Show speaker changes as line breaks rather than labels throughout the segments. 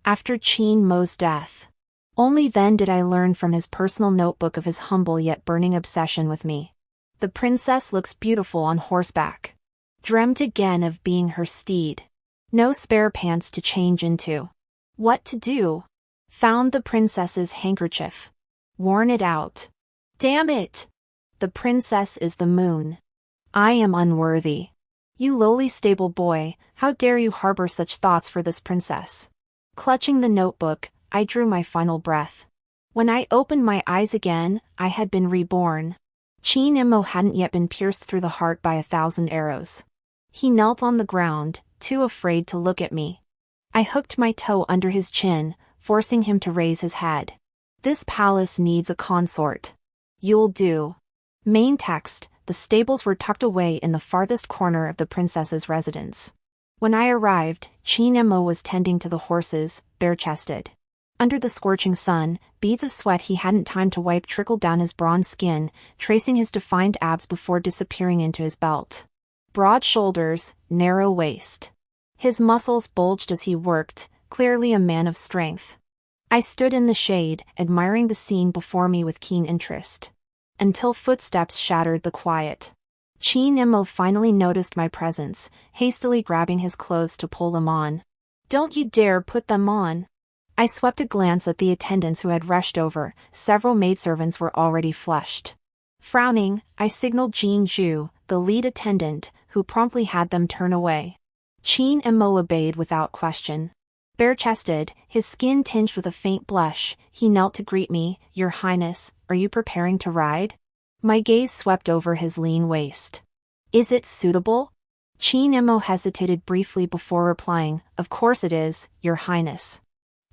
after Qin Mo's death. Only then did I learn from his personal notebook of his humble yet burning obsession with me. The princess looks beautiful on horseback. Dreamt again of being her steed. No spare pants to change into. What to do? Found the princess's handkerchief. Worn it out. Damn it! The princess is the moon. I am unworthy. You lowly stable boy, how dare you harbor such thoughts for this princess? Clutching the notebook, I drew my final breath. When I opened my eyes again, I had been reborn. Qin Mo hadn't yet been pierced through the heart by 1,000 arrows. He knelt on the ground, too afraid to look at me. I hooked my toe under his chin, forcing him to raise his head. This palace needs a consort. You'll do. Main text: the stables were tucked away in the farthest corner of the princess's residence. When I arrived, Qin Mo was tending to the horses, bare-chested. Under the scorching sun, beads of sweat he hadn't time to wipe trickled down his bronze skin, tracing his defined abs before disappearing into his belt. Broad shoulders, narrow waist. His muscles bulged as he worked, clearly a man of strength. I stood in the shade, admiring the scene before me with keen interest. Until footsteps shattered the quiet. Qin Mo finally noticed my presence, hastily grabbing his clothes to pull them on. Don't you dare put them on! I swept a glance at the attendants who had rushed over. Several maidservants were already flushed. Frowning, I signaled Jean Zhu, the lead attendant, who promptly had them turn away. Qin Mo obeyed without question. Bare-chested, his skin tinged with a faint blush, he knelt to greet me. Your Highness, are you preparing to ride? My gaze swept over his lean waist. Is it suitable? Qin Mo hesitated briefly before replying, Of course it is, Your Highness.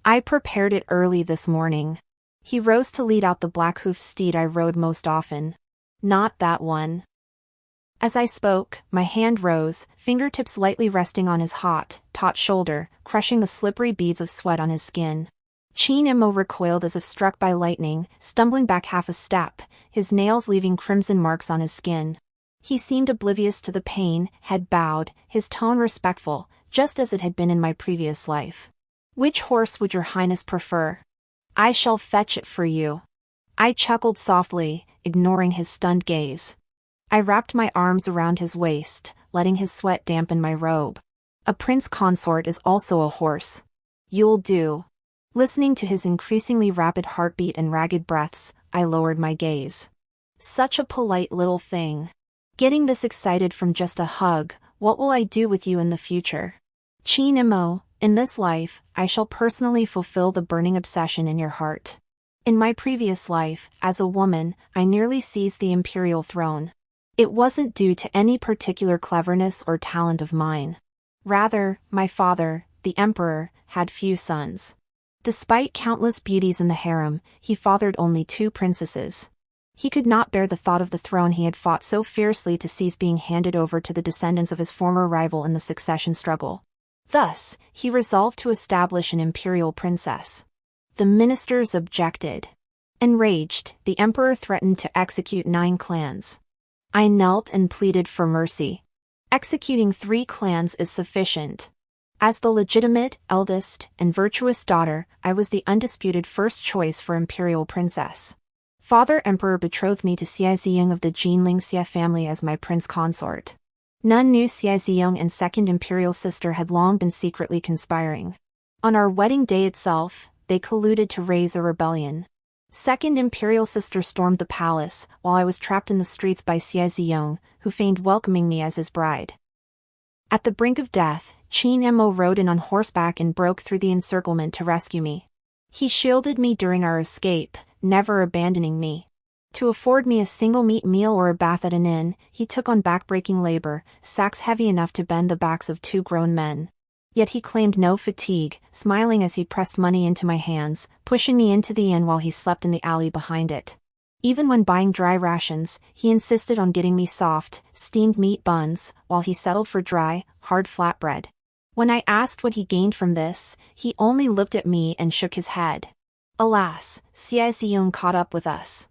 I prepared it early this morning. He rose to lead out the black-hoofed steed I rode most often. Not that one. As I spoke, my hand rose, fingertips lightly resting on his hot, taut shoulder, crushing the slippery beads of sweat on his skin. Qin Mo recoiled as if struck by lightning, stumbling back half a step, his nails leaving crimson marks on his skin. He seemed oblivious to the pain, head bowed, his tone respectful, just as it had been in my previous life. Which horse would Your Highness prefer? I shall fetch it for you. I chuckled softly, ignoring his stunned gaze. I wrapped my arms around his waist, letting his sweat dampen my robe. A prince consort is also a horse. You'll do. Listening to his increasingly rapid heartbeat and ragged breaths, I lowered my gaze. Such a polite little thing. Getting this excited from just a hug, what will I do with you in the future? Qin Mo, in this life, I shall personally fulfill the burning obsession in your heart. In my previous life, as a woman, I nearly seized the imperial throne. It wasn't due to any particular cleverness or talent of mine. Rather, my father, the emperor, had few sons. Despite countless beauties in the harem, he fathered only 2 princesses. He could not bear the thought of the throne he had fought so fiercely to seize being handed over to the descendants of his former rival in the succession struggle. Thus, he resolved to establish an imperial princess. The ministers objected. Enraged, the emperor threatened to execute 9 clans. I knelt and pleaded for mercy. Executing 3 clans is sufficient. As the legitimate, eldest, and virtuous daughter, I was the undisputed first choice for imperial princess. Father Emperor betrothed me to Xie Ziyong of the Jinling Xie family as my prince consort. None knew Xie Ziyong and second imperial sister had long been secretly conspiring. On our wedding day itself, they colluded to raise a rebellion. Second imperial sister stormed the palace, while I was trapped in the streets by Xie Ziyong, who feigned welcoming me as his bride. At the brink of death, Qin Mo rode in on horseback and broke through the encirclement to rescue me. He shielded me during our escape, never abandoning me. To afford me a single meat meal or a bath at an inn, he took on back-breaking labor, sacks heavy enough to bend the backs of 2 grown men. Yet he claimed no fatigue, smiling as he pressed money into my hands, pushing me into the inn while he slept in the alley behind it. Even when buying dry rations, he insisted on getting me soft, steamed meat buns, while he settled for dry, hard flatbread. When I asked what he gained from this, he only looked at me and shook his head. Alas, Xie Ziyong caught up with us.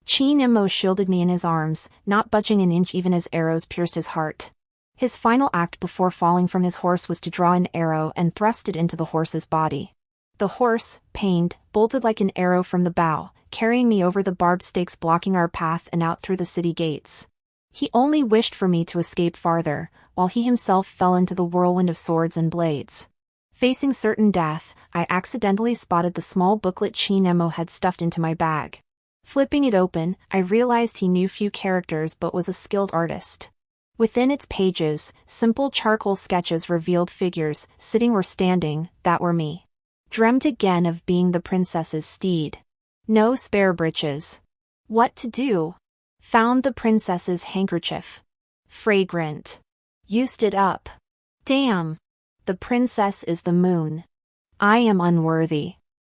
Qin Mo shielded me in his arms, not budging an inch even as arrows pierced his heart. His final act before falling from his horse was to draw an arrow and thrust it into the horse's body. The horse, pained, bolted like an arrow from the bow, carrying me over the barbed stakes blocking our path and out through the city gates. He only wished for me to escape farther, while he himself fell into the whirlwind of swords and blades. Facing certain death, I accidentally spotted the small booklet Qin Mo had stuffed into my bag. Flipping it open, I realized he knew few characters but was a skilled artist. Within its pages, simple charcoal sketches revealed figures, sitting or standing, that were me. Dreamt again of being the princess's steed. No spare breeches. What to do? Found the princess's handkerchief. Fragrant. Used it up. Damn. The princess is the moon. I am unworthy.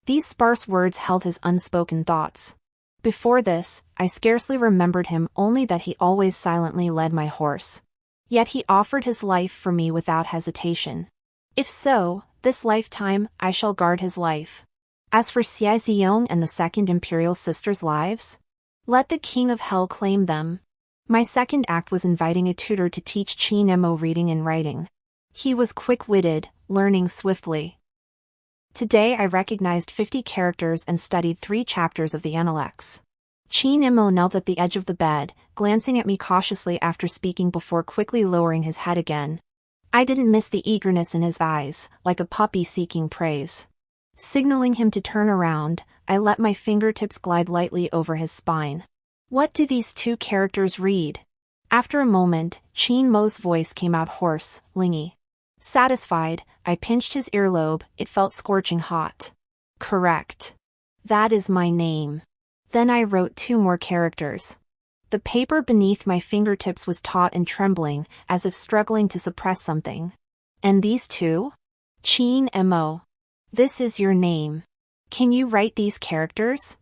These sparse words held his unspoken thoughts. Before this, I scarcely remembered him, only that he always silently led my horse. Yet he offered his life for me without hesitation. If so, this lifetime I shall guard his life. As for Xie Ziyong and the second imperial sisters' lives, let the king of hell claim them. My second act was inviting a tutor to teach Qin Mo reading and writing. He was quick-witted, learning swiftly. Today I recognized 50 characters and studied 3 chapters of the Analects. Qin Mo knelt at the edge of the bed, glancing at me cautiously after speaking before quickly lowering his head again. I didn't miss the eagerness in his eyes, like a puppy seeking praise. Signaling him to turn around, I let my fingertips glide lightly over his spine. What do these 2 characters read? After a moment, Qin Mo's voice came out hoarse, lingy. Satisfied, I pinched his earlobe, it felt scorching hot. Correct. That is my name. Then I wrote 2 more characters. The paper beneath my fingertips was taut and trembling, as if struggling to suppress something. And these 2? Qin Mo. This is your name. Can you write these characters?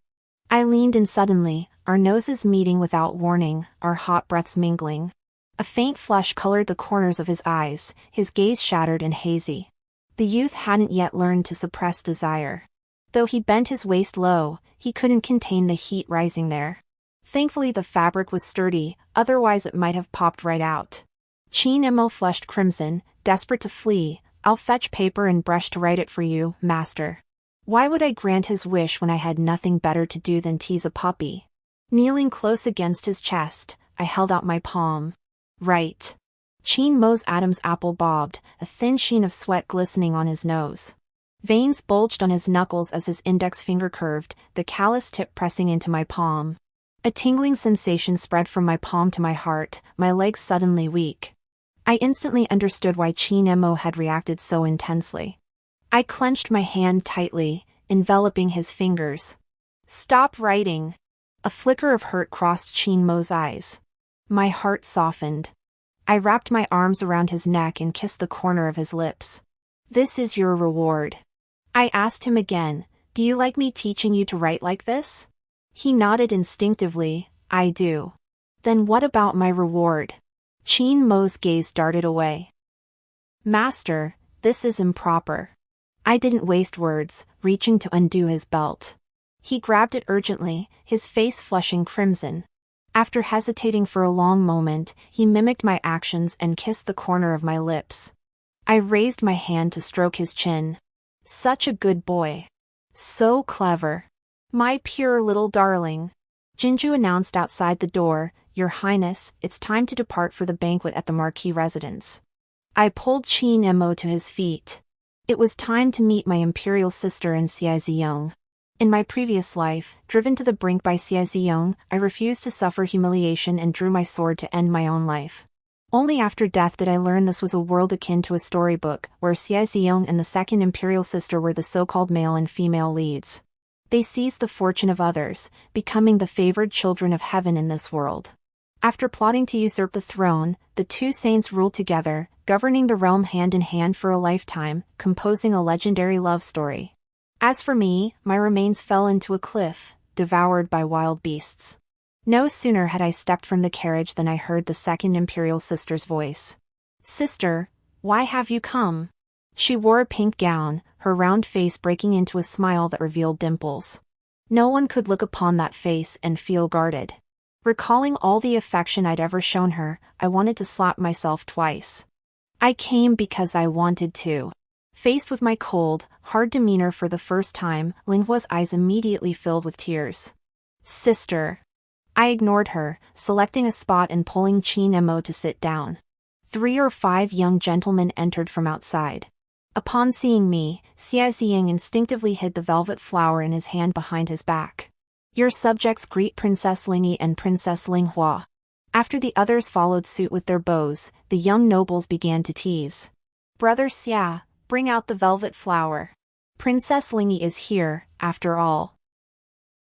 I leaned in suddenly, our noses meeting without warning, our hot breaths mingling. A faint flush colored the corners of his eyes, his gaze shattered and hazy. The youth hadn't yet learned to suppress desire. Though he bent his waist low, he couldn't contain the heat rising there. Thankfully the fabric was sturdy, otherwise it might have popped right out. Qin Mo flushed crimson, desperate to flee. I'll fetch paper and brush to write it for you, master. Why would I grant his wish when I had nothing better to do than tease a puppy? Kneeling close against his chest, I held out my palm. Right. Qin Mo's Adam's apple bobbed, a thin sheen of sweat glistening on his nose. Veins bulged on his knuckles as his index finger curved, the callous tip pressing into my palm. A tingling sensation spread from my palm to my heart, my legs suddenly weak. I instantly understood why Qin Mo had reacted so intensely. I clenched my hand tightly, enveloping his fingers. Stop writing. A flicker of hurt crossed Qin Mo's eyes. My heart softened. I wrapped my arms around his neck and kissed the corner of his lips. This is your reward. I asked him again, do you like me teaching you to write like this? He nodded instinctively, I do. Then what about my reward? Qin Mo's gaze darted away. Master, this is improper. I didn't waste words, reaching to undo his belt. He grabbed it urgently, his face flushing crimson. After hesitating for a long moment, he mimicked my actions and kissed the corner of my lips. I raised my hand to stroke his chin. Such a good boy. So clever. My pure little darling. Jinju announced outside the door, Your Highness, it's time to depart for the banquet at the Marquis residence. I pulled Qin Mo to his feet. It was time to meet my imperial sister and Xie Ziyong. In my previous life, driven to the brink by Xie Ziyong, I refused to suffer humiliation and drew my sword to end my own life. Only after death did I learn this was a world akin to a storybook, where Xie Ziyong and the second imperial sister were the so-called male and female leads. They seized the fortune of others, becoming the favored children of heaven in this world. After plotting to usurp the throne, the 2 saints ruled together, governing the realm hand in hand for a lifetime, composing a legendary love story. As for me, my remains fell into a cliff, devoured by wild beasts. No sooner had I stepped from the carriage than I heard the second imperial sister's voice. Sister, why have you come? She wore a pink gown, her round face breaking into a smile that revealed dimples. No one could look upon that face and feel guarded. Recalling all the affection I'd ever shown her, I wanted to slap myself twice. I came because I wanted to. Faced with my cold, hard demeanor for the first time, Linghua's eyes immediately filled with tears. Sister. I ignored her, selecting a spot and pulling Qin Mo to sit down. 3 or 5 young gentlemen entered from outside. Upon seeing me, Xia Ziying instinctively hid the velvet flower in his hand behind his back. Your subjects greet Princess Lingyi and Princess Linghua. After the others followed suit with their bows, the young nobles began to tease. Brother Xia, bring out the velvet flower. Princess Lingyi is here, after all.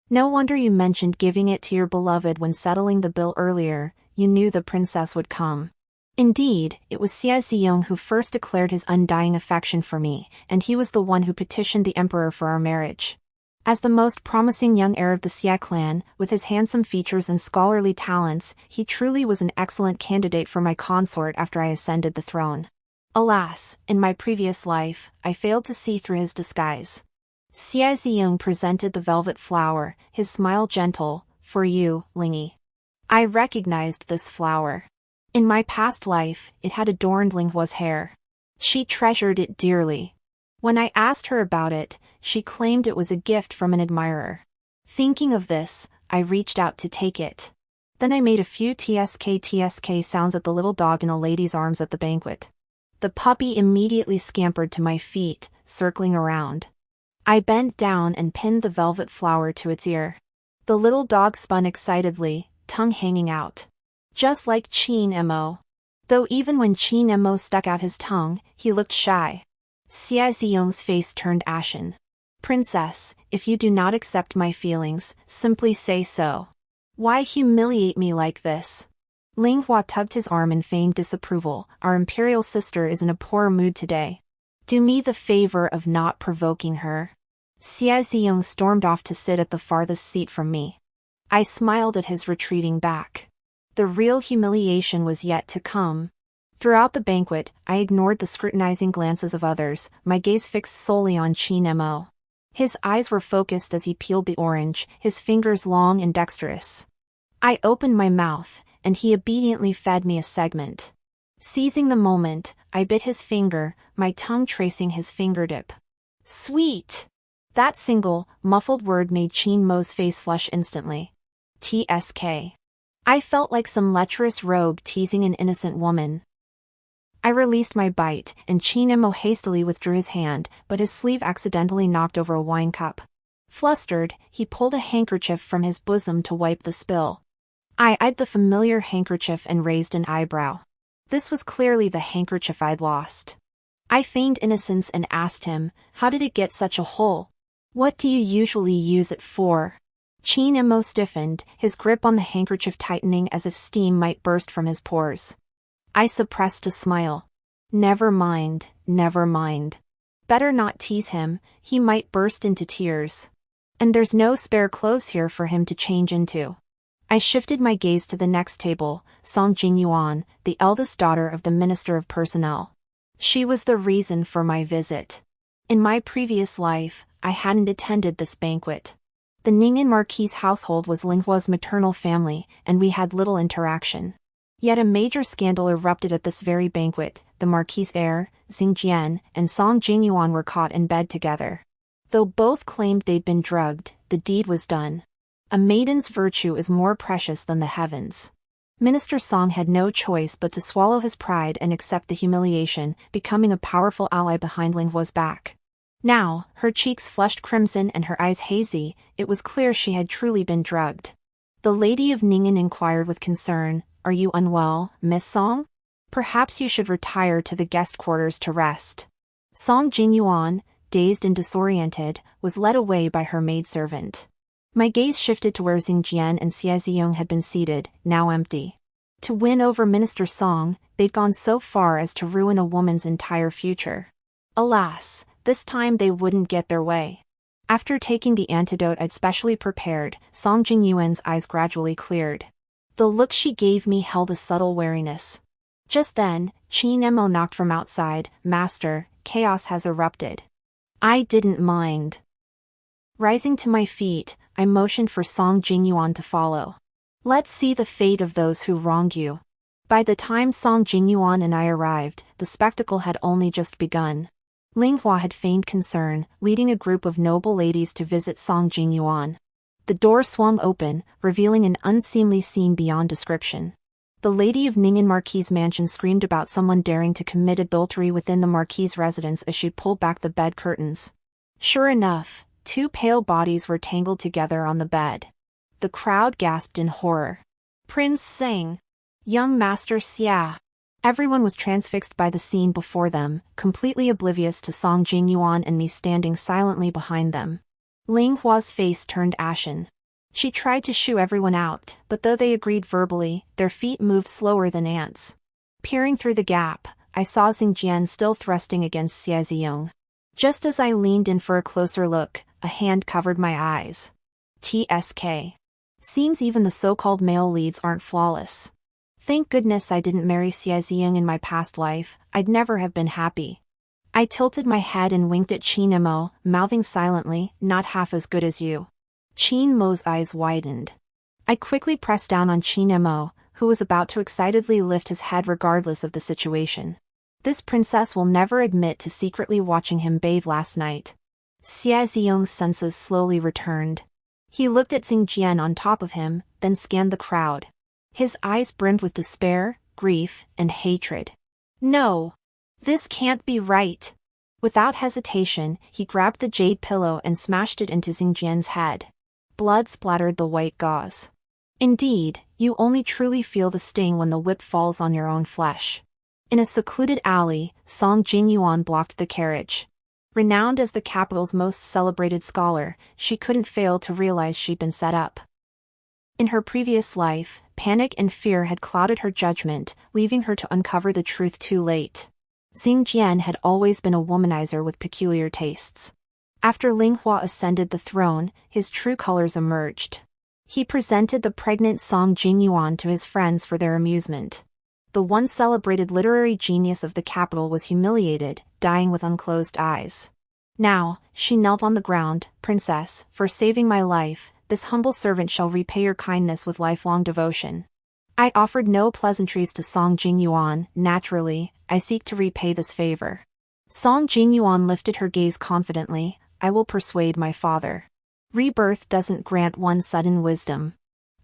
No wonder you mentioned giving it to your beloved when settling the bill earlier, you knew the princess would come. Indeed, it was Xia Ziyong who first declared his undying affection for me, and he was the one who petitioned the emperor for our marriage. As the most promising young heir of the Xia clan, with his handsome features and scholarly talents, he truly was an excellent candidate for my consort after I ascended the throne. Alas, in my previous life, I failed to see through his disguise. Xia Ziyong presented the velvet flower, his smile gentle, for you, Lingyi. I recognized this flower. In my past life, it had adorned Linghua's hair. She treasured it dearly. When I asked her about it, she claimed it was a gift from an admirer. Thinking of this, I reached out to take it. Then I made a few tsk sounds at the little dog in a lady's arms at the banquet. The puppy immediately scampered to my feet, circling around. I bent down and pinned the velvet flower to its ear. The little dog spun excitedly, tongue hanging out. Just like Qin Mo. Though even when Qin Mo stuck out his tongue, he looked shy. Xia Ziyong's face turned ashen. Princess, if you do not accept my feelings, simply say so. Why humiliate me like this? Linghua tugged his arm in feigned disapproval. Our imperial sister is in a poor mood today. Do me the favor of not provoking her. Xia Ziyong stormed off to sit at the farthest seat from me. I smiled at his retreating back. The real humiliation was yet to come. Throughout the banquet, I ignored the scrutinizing glances of others, my gaze fixed solely on Qin Mo. His eyes were focused as he peeled the orange, his fingers long and dexterous. I opened my mouth, and he obediently fed me a segment. Seizing the moment, I bit his finger, my tongue tracing his fingertip. Sweet! That single, muffled word made Qin Mo's face flush instantly. TSK. I felt like some lecherous rogue teasing an innocent woman. I released my bite, and Qin Mo hastily withdrew his hand, but his sleeve accidentally knocked over a wine cup. Flustered, he pulled a handkerchief from his bosom to wipe the spill. I eyed the familiar handkerchief and raised an eyebrow. This was clearly the handkerchief I'd lost. I feigned innocence and asked him, how did it get such a hole? What do you usually use it for? Qin Mo stiffened, his grip on the handkerchief tightening as if steam might burst from his pores. I suppressed a smile. Never mind, never mind. Better not tease him, he might burst into tears. And there's no spare clothes here for him to change into. I shifted my gaze to the next table, Song Jingyuan, the eldest daughter of the Minister of Personnel. She was the reason for my visit. In my previous life, I hadn't attended this banquet. The Ningyan Marquis' household was Linghua's maternal family, and we had little interaction. Yet a major scandal erupted at this very banquet. The Marquis' heir, Xingjian, and Song Jingyuan were caught in bed together. Though both claimed they'd been drugged, the deed was done. A maiden's virtue is more precious than the heavens. Minister Song had no choice but to swallow his pride and accept the humiliation, becoming a powerful ally behind Linghua's back. Now, her cheeks flushed crimson and her eyes hazy, it was clear she had truly been drugged. The lady of Ningyan inquired with concern, "Are you unwell, Miss Song? Perhaps you should retire to the guest quarters to rest." Song Jingyuan, dazed and disoriented, was led away by her maidservant. My gaze shifted to where Xingjian and Xia Ziyong had been seated, now empty. To win over Minister Song, they'd gone so far as to ruin a woman's entire future. Alas, this time they wouldn't get their way. After taking the antidote I'd specially prepared, Song Jingyuan's eyes gradually cleared. The look she gave me held a subtle wariness. Just then, Qin Mo knocked from outside. "Master, chaos has erupted." I didn't mind. Rising to my feet, I motioned for Song Jingyuan to follow. "Let's see the fate of those who wronged you." By the time Song Jingyuan and I arrived, the spectacle had only just begun. Ling Hua had feigned concern, leading a group of noble ladies to visit Song Jingyuan. The door swung open, revealing an unseemly scene beyond description. The lady of Ning'an Marquis' mansion screamed about someone daring to commit adultery within the Marquis' residence as she pulled back the bed curtains. Sure enough, two pale bodies were tangled together on the bed. The crowd gasped in horror. Prince Sang! Young Master Xia! Everyone was transfixed by the scene before them, completely oblivious to Song Jingyuan and me standing silently behind them. Ling Hua's face turned ashen. She tried to shoo everyone out, but though they agreed verbally, their feet moved slower than ants. Peering through the gap, I saw Xingjian still thrusting against Xie Ziyong. Just as I leaned in for a closer look, a hand covered my eyes. TSK. Seems even the so-called male leads aren't flawless. Thank goodness I didn't marry Xie Ziyong in my past life, I'd never have been happy. I tilted my head and winked at Qin Mo, mouthing silently, not half as good as you. Qin Mo's eyes widened. I quickly pressed down on Qin Mo, who was about to excitedly lift his head regardless of the situation. This princess will never admit to secretly watching him bathe last night. Xie Ziyong's senses slowly returned. He looked at Xingjian on top of him, then scanned the crowd. His eyes brimmed with despair, grief, and hatred. No! This can't be right! Without hesitation, he grabbed the jade pillow and smashed it into Xingjian's head. Blood splattered the white gauze. Indeed, you only truly feel the sting when the whip falls on your own flesh. In a secluded alley, Song Jingyuan blocked the carriage. Renowned as the capital's most celebrated scholar, she couldn't fail to realize she'd been set up. In her previous life, panic and fear had clouded her judgment, leaving her to uncover the truth too late. Xingjian had always been a womanizer with peculiar tastes. After Ling Hua ascended the throne, his true colors emerged. He presented the pregnant Song Jingyuan to his friends for their amusement. The once celebrated literary genius of the capital was humiliated, dying with unclosed eyes. Now, she knelt on the ground. Princess, for saving my life, this humble servant shall repay your kindness with lifelong devotion. I offered no pleasantries to Song Jingyuan. Naturally, I seek to repay this favor. Song Jingyuan lifted her gaze confidently. I will persuade my father. Rebirth doesn't grant one sudden wisdom.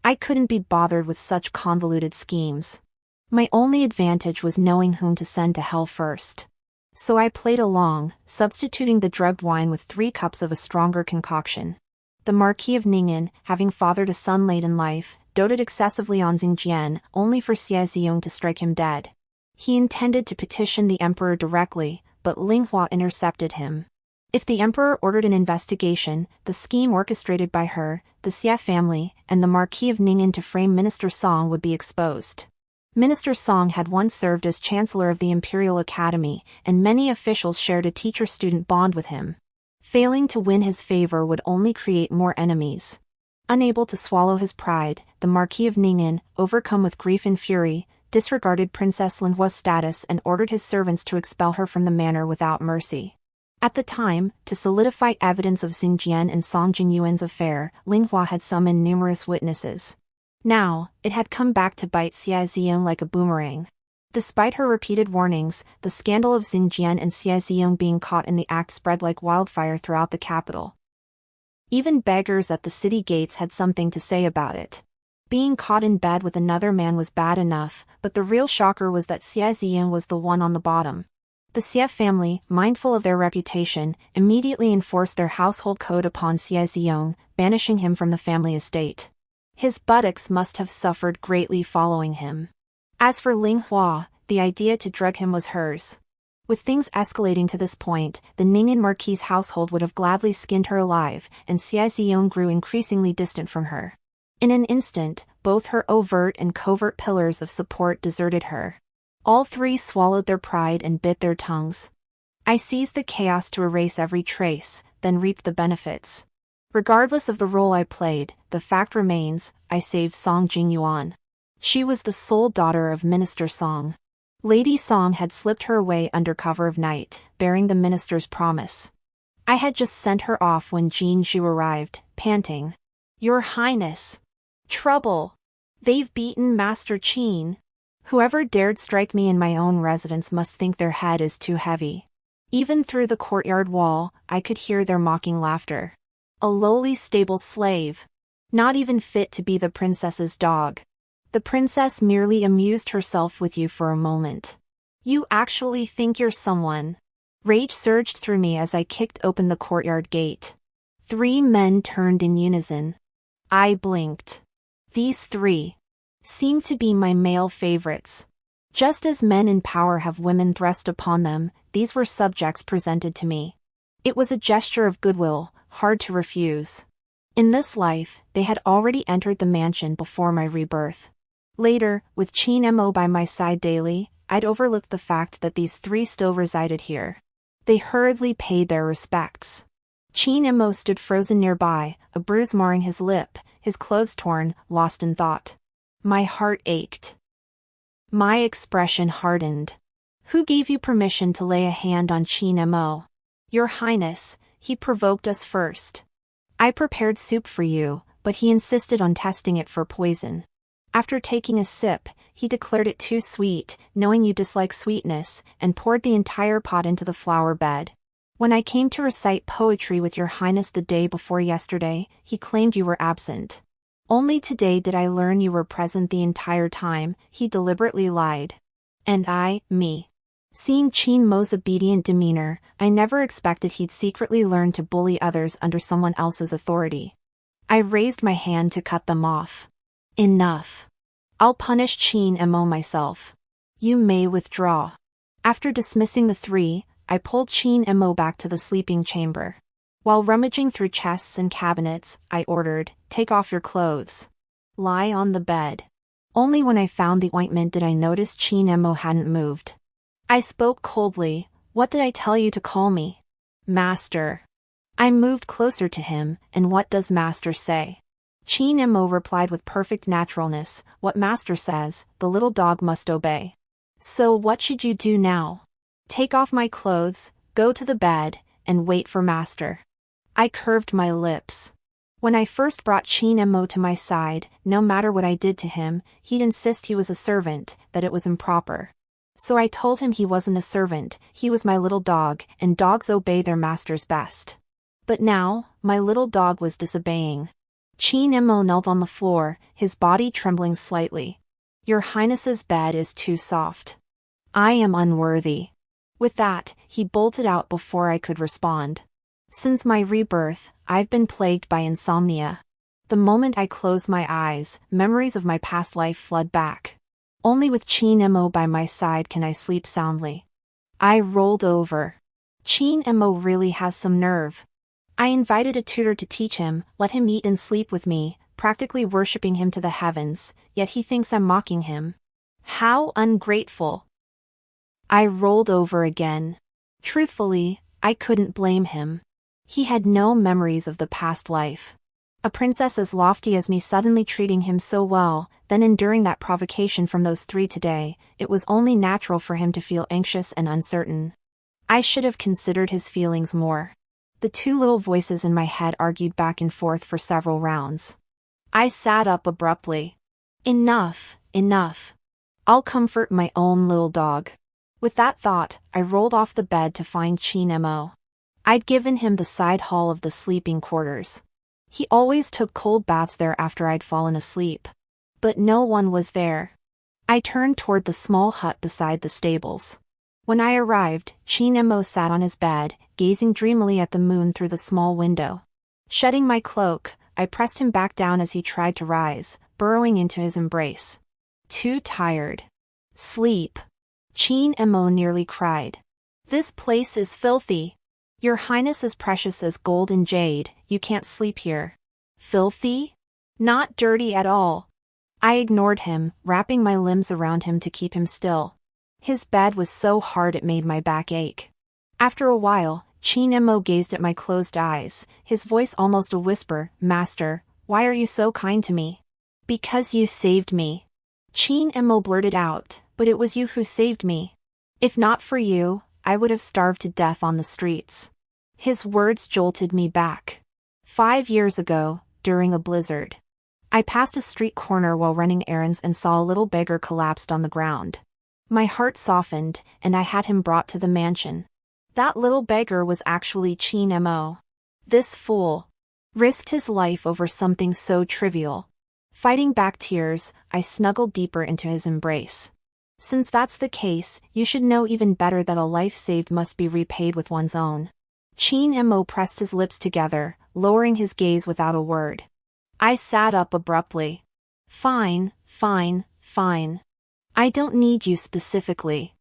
I couldn't be bothered with such convoluted schemes. My only advantage was knowing whom to send to hell first. So I played along, substituting the drugged wine with 3 cups of a stronger concoction. The Marquis of Ning'an, having fathered a son late in life, doted excessively on Xingjian, only for Xie Ziyong to strike him dead. He intended to petition the emperor directly, but Ling Hua intercepted him. If the emperor ordered an investigation, the scheme orchestrated by her, the Xie family, and the Marquis of Ning'an to frame Minister Song would be exposed. Minister Song had once served as Chancellor of the Imperial Academy, and many officials shared a teacher-student bond with him. Failing to win his favor would only create more enemies. Unable to swallow his pride, the Marquis of Ning'an, overcome with grief and fury, disregarded Princess Ling Hua's status and ordered his servants to expel her from the manor without mercy. At the time, to solidify evidence of Xingjian and Song Jingyuan's affair, Ling Hua had summoned numerous witnesses. Now, it had come back to bite Xie Ziyong like a boomerang. Despite her repeated warnings, the scandal of Xingjian and Xie Ziyong being caught in the act spread like wildfire throughout the capital. Even beggars at the city gates had something to say about it. Being caught in bed with another man was bad enough, but the real shocker was that Xie Ziyong was the one on the bottom. The Xie family, mindful of their reputation, immediately enforced their household code upon Xie Ziyong, banishing him from the family estate. His buttocks must have suffered greatly following him. As for Ling Hua, the idea to drug him was hers. With things escalating to this point, the Ning'an Marquis' household would have gladly skinned her alive, and Xie Ziyong grew increasingly distant from her. In an instant, both her overt and covert pillars of support deserted her. All 3 swallowed their pride and bit their tongues. I seized the chaos to erase every trace, then reaped the benefits. Regardless of the role I played, the fact remains, I saved Song Jingyuan. She was the sole daughter of Minister Song. Lady Song had slipped her away under cover of night, bearing the minister's promise. I had just sent her off when Jin Zhu arrived, panting. Your Highness! Trouble! They've beaten Master Qin. Whoever dared strike me in my own residence must think their head is too heavy. Even through the courtyard wall, I could hear their mocking laughter. A lowly stable slave. Not even fit to be the princess's dog. The princess merely amused herself with you for a moment. You actually think you're someone. Rage surged through me as I kicked open the courtyard gate. 3 men turned in unison. I blinked. These 3 seemed to be my male favorites. Just as men in power have women thrust upon them, these were subjects presented to me. It was a gesture of goodwill, hard to refuse. In this life, they had already entered the mansion before my rebirth. Later, with Qin Mo by my side daily, I'd overlooked the fact that these 3 still resided here. They hurriedly paid their respects. Qin Mo stood frozen nearby, a bruise marring his lip, his clothes torn, lost in thought. My heart ached. My expression hardened. Who gave you permission to lay a hand on Qin Mo? Your Highness, he provoked us first. I prepared soup for you, but he insisted on testing it for poison. After taking a sip, he declared it too sweet, knowing you dislike sweetness, and poured the entire pot into the flower bed. When I came to recite poetry with your Highness the day before yesterday, he claimed you were absent. Only today did I learn you were present the entire time, he deliberately lied. And me. Seeing Qin Mo's obedient demeanor, I never expected he'd secretly learn to bully others under someone else's authority. I raised my hand to cut them off. Enough. I'll punish Qin Mo myself. You may withdraw. After dismissing the 3, I pulled Qin Mo back to the sleeping chamber. While rummaging through chests and cabinets, I ordered, "Take off your clothes. Lie on the bed." Only when I found the ointment did I notice Qin Mo hadn't moved. I spoke coldly. "What did I tell you to call me?" "Master." I moved closer to him, and what does Master say? Qin Mo replied with perfect naturalness, "What Master says, the little dog must obey." So what should you do now? Take off my clothes, go to the bed, and wait for Master. I curved my lips. When I first brought Qin Mo to my side, no matter what I did to him, he'd insist he was a servant, that it was improper. So I told him he wasn't a servant, he was my little dog, and dogs obey their masters best. But now, my little dog was disobeying. Qin Mo knelt on the floor, his body trembling slightly. Your Highness's bed is too soft. I am unworthy. With that, he bolted out before I could respond. Since my rebirth, I've been plagued by insomnia. The moment I close my eyes, memories of my past life flood back. Only with Qin Mo by my side can I sleep soundly. I rolled over. Qin Mo really has some nerve. I invited a tutor to teach him, let him eat and sleep with me, practically worshipping him to the heavens, yet he thinks I'm mocking him. How ungrateful. I rolled over again. Truthfully, I couldn't blame him. He had no memories of the past life. A princess as lofty as me suddenly treating him so well, then enduring that provocation from those 3 today, it was only natural for him to feel anxious and uncertain. I should have considered his feelings more. The 2 little voices in my head argued back and forth for several rounds. I sat up abruptly. Enough, enough. I'll comfort my own little dog. With that thought, I rolled off the bed to find Qin Mo. I'd given him the side hall of the sleeping quarters. He always took cold baths there after I'd fallen asleep. But no one was there. I turned toward the small hut beside the stables. When I arrived, Qin Mo sat on his bed, gazing dreamily at the moon through the small window. Shedding my cloak, I pressed him back down as he tried to rise, burrowing into his embrace. Too tired. Sleep. Qin Mo nearly cried. This place is filthy. Your Highness is precious as gold and jade, you can't sleep here. Filthy? Not dirty at all. I ignored him, wrapping my limbs around him to keep him still. His bed was so hard it made my back ache. After a while, Qin Mo gazed at my closed eyes, his voice almost a whisper, "Master, why are you so kind to me?" "Because you saved me." Qin Mo blurted out, "But it was you who saved me. If not for you, I would have starved to death on the streets." His words jolted me back. 5 years ago, during a blizzard. I passed a street corner while running errands and saw a little beggar collapsed on the ground. My heart softened, and I had him brought to the mansion. That little beggar was actually Qin Mo. This fool risked his life over something so trivial. Fighting back tears, I snuggled deeper into his embrace. Since that's the case, you should know even better that a life saved must be repaid with one's own. Qin Mo pressed his lips together, lowering his gaze without a word. I sat up abruptly. Fine, fine, fine. I don't need you specifically.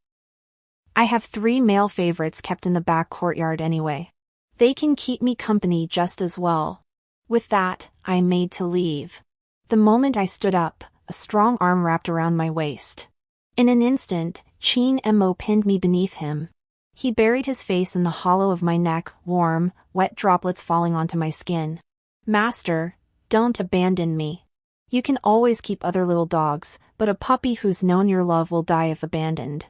I have 3 male favorites kept in the back courtyard anyway. They can keep me company just as well. With that, I made to leave. The moment I stood up, a strong arm wrapped around my waist. In an instant, Qin Mo pinned me beneath him. He buried his face in the hollow of my neck, warm, wet droplets falling onto my skin. Master, don't abandon me. You can always keep other little dogs, but a puppy who's known your love will die if abandoned.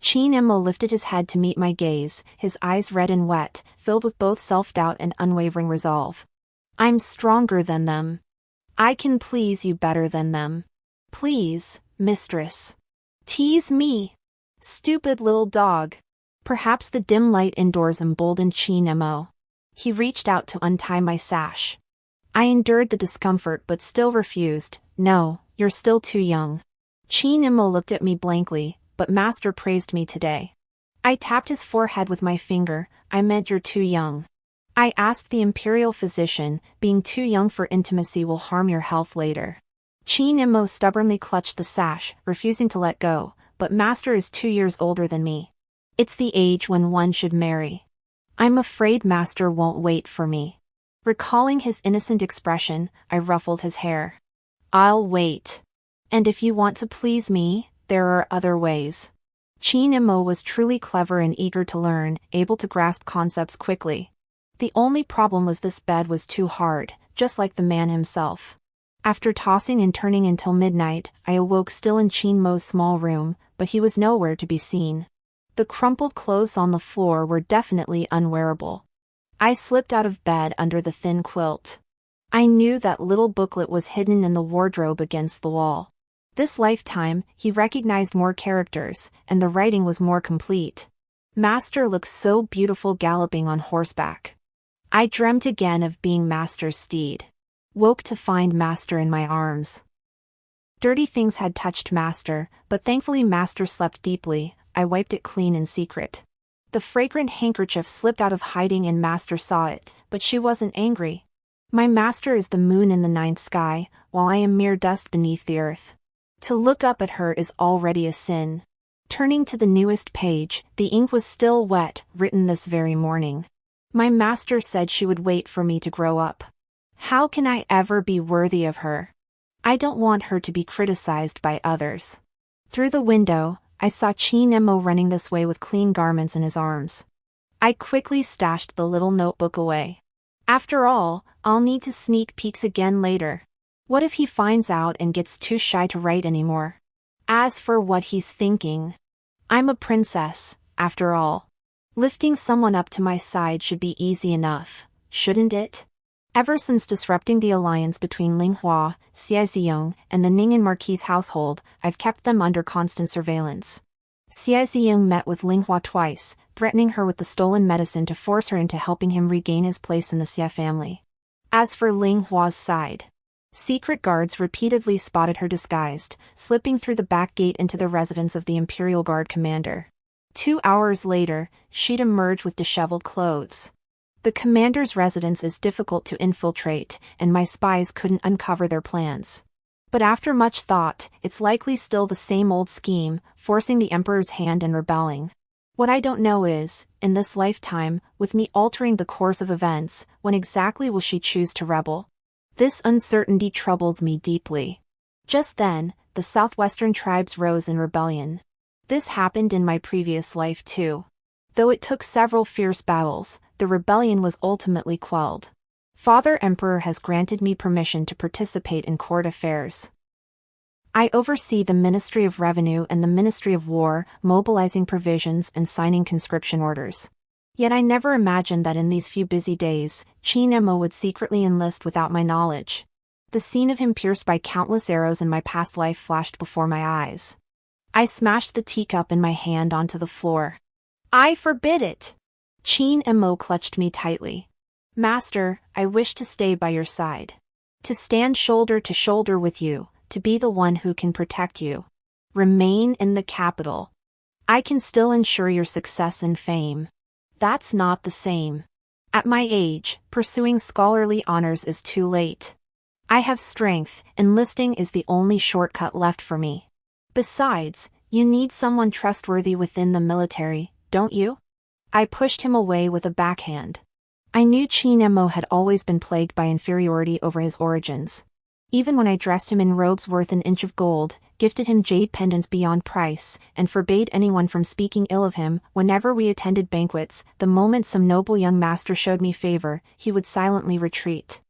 Qin Mo lifted his head to meet my gaze, his eyes red and wet, filled with both self-doubt and unwavering resolve. I'm stronger than them. I can please you better than them. Please, mistress. Tease me. Stupid little dog. Perhaps the dim light indoors emboldened Qin Mo. He reached out to untie my sash. I endured the discomfort but still refused. No, you're still too young. Qin Mo looked at me blankly, but master praised me today. I tapped his forehead with my finger. I meant you're too young. I asked the imperial physician, being too young for intimacy will harm your health later. Qin Mo stubbornly clutched the sash, refusing to let go, but master is 2 years older than me. It's the age when one should marry. I'm afraid master won't wait for me. Recalling his innocent expression, I ruffled his hair. I'll wait. And if you want to please me, there are other ways. Qin Mo was truly clever and eager to learn, able to grasp concepts quickly. The only problem was this bed was too hard, just like the man himself. After tossing and turning until midnight, I awoke still in Qin Mo's small room, but he was nowhere to be seen. The crumpled clothes on the floor were definitely unwearable. I slipped out of bed under the thin quilt. I knew that little booklet was hidden in the wardrobe against the wall. This lifetime, he recognized more characters, and the writing was more complete. Master looks so beautiful galloping on horseback. I dreamt again of being Master's steed. Woke to find Master in my arms. Dirty things had touched Master, but thankfully Master slept deeply. I wiped it clean in secret. The fragrant handkerchief slipped out of hiding and Master saw it, but she wasn't angry. My master is the moon in the ninth sky, while I am mere dust beneath the earth. To look up at her is already a sin. Turning to the newest page, the ink was still wet, written this very morning. My master said she would wait for me to grow up. How can I ever be worthy of her? I don't want her to be criticized by others. Through the window, I saw Qin Mo running this way with clean garments in his arms. I quickly stashed the little notebook away. After all, I'll need to sneak peeks again later. What if he finds out and gets too shy to write anymore? As for what he's thinking, I'm a princess, after all. Lifting someone up to my side should be easy enough, shouldn't it? Ever since disrupting the alliance between Linghua, Xie and the Ning and Marquis household, I've kept them under constant surveillance. Xie met with Linghua twice, threatening her with the stolen medicine to force her into helping him regain his place in the Xie family. As for Linghua's side, secret guards repeatedly spotted her disguised, slipping through the back gate into the residence of the Imperial Guard commander. 2 hours later, she'd emerge with disheveled clothes. The commander's residence is difficult to infiltrate, and my spies couldn't uncover their plans. But after much thought, it's likely still the same old scheme, forcing the emperor's hand and rebelling. What I don't know is, in this lifetime, with me altering the course of events, when exactly will she choose to rebel? This uncertainty troubles me deeply. Just then, the southwestern tribes rose in rebellion. This happened in my previous life too. Though it took several fierce battles, the rebellion was ultimately quelled. Father Emperor has granted me permission to participate in court affairs. I oversee the Ministry of Revenue and the Ministry of War, mobilizing provisions and signing conscription orders. Yet I never imagined that in these few busy days, Qin Mo would secretly enlist without my knowledge. The scene of him pierced by countless arrows in my past life flashed before my eyes. I smashed the teacup in my hand onto the floor. I forbid it! Qin Mo clutched me tightly. Master, I wish to stay by your side. To stand shoulder to shoulder with you, to be the one who can protect you. Remain in the capital. I can still ensure your success and fame. That's not the same. At my age, pursuing scholarly honors is too late. I have strength, enlisting is the only shortcut left for me. Besides, you need someone trustworthy within the military, don't you? I pushed him away with a backhand. I knew Qin Mo had always been plagued by inferiority over his origins. Even when I dressed him in robes worth an inch of gold, gifted him jade pendants beyond price, and forbade anyone from speaking ill of him, whenever we attended banquets, the moment some noble young master showed me favor, he would silently retreat.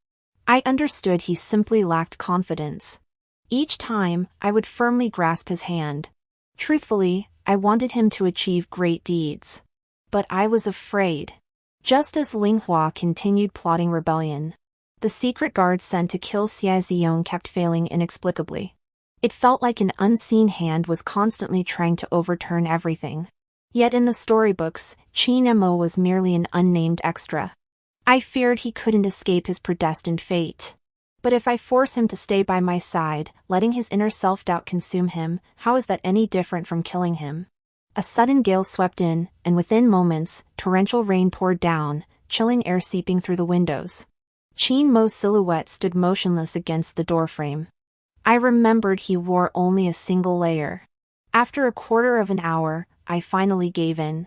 I understood he simply lacked confidence. Each time, I would firmly grasp his hand. Truthfully, I wanted him to achieve great deeds. But I was afraid. Just as Ling Hua continued plotting rebellion, the secret guards sent to kill Xia Ziyong kept failing inexplicably. It felt like an unseen hand was constantly trying to overturn everything. Yet in the storybooks, Qin Mo was merely an unnamed extra. I feared he couldn't escape his predestined fate. But if I force him to stay by my side, letting his inner self-doubt consume him, how is that any different from killing him? A sudden gale swept in, and within moments, torrential rain poured down, chilling air seeping through the windows. Qin Mo's silhouette stood motionless against the doorframe. I remembered he wore only a single layer. After a quarter of an hour, I finally gave in.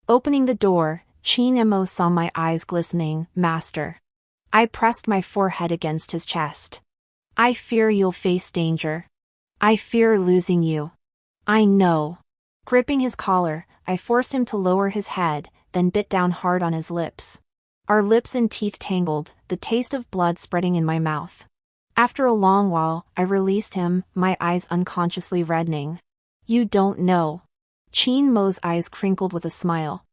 Opening the door, Qin Mo saw my eyes glistening. Master. I pressed my forehead against his chest. I fear you'll face danger. I fear losing you. I know. Gripping his collar, I forced him to lower his head, then bit down hard on his lips. Our lips and teeth tangled, the taste of blood spreading in my mouth. After a long while, I released him, my eyes unconsciously reddening. You don't know. Qin Mo's eyes crinkled with a smile.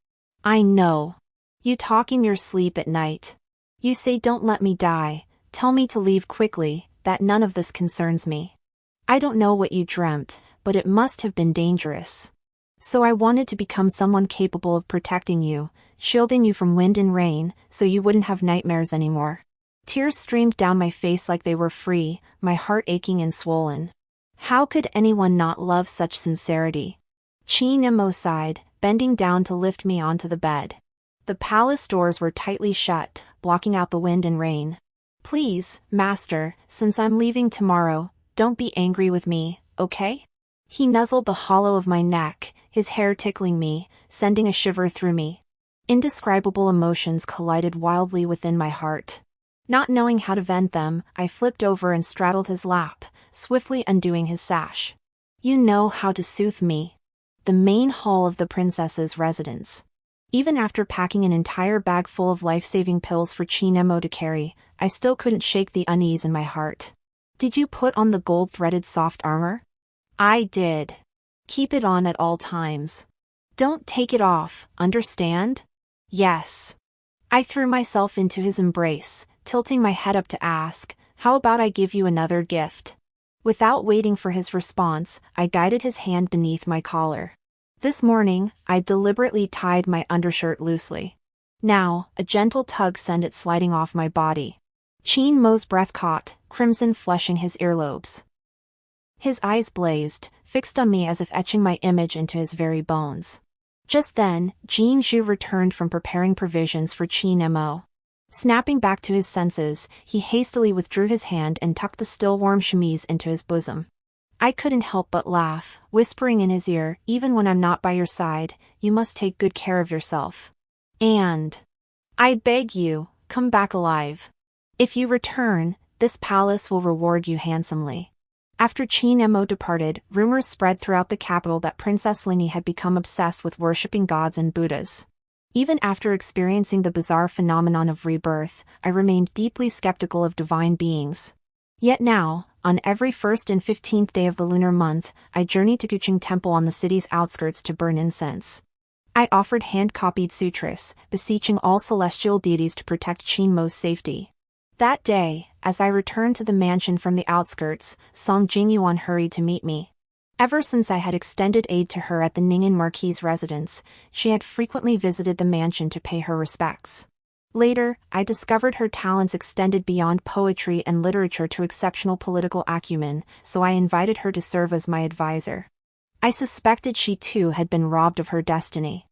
I know. You talk in your sleep at night. You say don't let me die, tell me to leave quickly, that none of this concerns me. I don't know what you dreamt, but it must have been dangerous. So I wanted to become someone capable of protecting you, shielding you from wind and rain, so you wouldn't have nightmares anymore. Tears streamed down my face like they were free, my heart aching and swollen. How could anyone not love such sincerity? Qin Mo sighed, bending down to lift me onto the bed. The palace doors were tightly shut, blocking out the wind and rain. Please, master, since I'm leaving tomorrow, don't be angry with me, okay? He nuzzled the hollow of my neck, his hair tickling me, sending a shiver through me. Indescribable emotions collided wildly within my heart. Not knowing how to vent them, I flipped over and straddled his lap, swiftly undoing his sash. You know how to soothe me. The main hall of the princess's residence. Even after packing an entire bag full of life-saving pills for Qin Mo to carry, I still couldn't shake the unease in my heart. Did you put on the gold-threaded soft armor? I did. Keep it on at all times. Don't take it off, understand? Yes. I threw myself into his embrace, tilting my head up to ask, how about I give you another gift? Without waiting for his response, I guided his hand beneath my collar. This morning, I deliberately tied my undershirt loosely. Now, a gentle tug sent it sliding off my body. Qin Mo's breath caught, crimson flushing his earlobes. His eyes blazed, fixed on me as if etching my image into his very bones. Just then, Jin Zhu returned from preparing provisions for Qin Mo. Snapping back to his senses, he hastily withdrew his hand and tucked the still warm chemise into his bosom. I couldn't help but laugh, whispering in his ear, even when I'm not by your side, you must take good care of yourself. And I beg you, come back alive. If you return, this palace will reward you handsomely. After Qin Mo departed, rumors spread throughout the capital that Princess Linyi had become obsessed with worshipping gods and Buddhas. Even after experiencing the bizarre phenomenon of rebirth, I remained deeply skeptical of divine beings. Yet now, on every 1st and 15th day of the lunar month, I journeyed to Guqing Temple on the city's outskirts to burn incense. I offered hand-copied sutras, beseeching all celestial deities to protect Qin Mo's safety. That day, as I returned to the mansion from the outskirts, Song Jingyuan hurried to meet me. Ever since I had extended aid to her at the Ning'an Marquis's residence, she had frequently visited the mansion to pay her respects. Later, I discovered her talents extended beyond poetry and literature to exceptional political acumen, so I invited her to serve as my advisor. I suspected she too had been robbed of her destiny.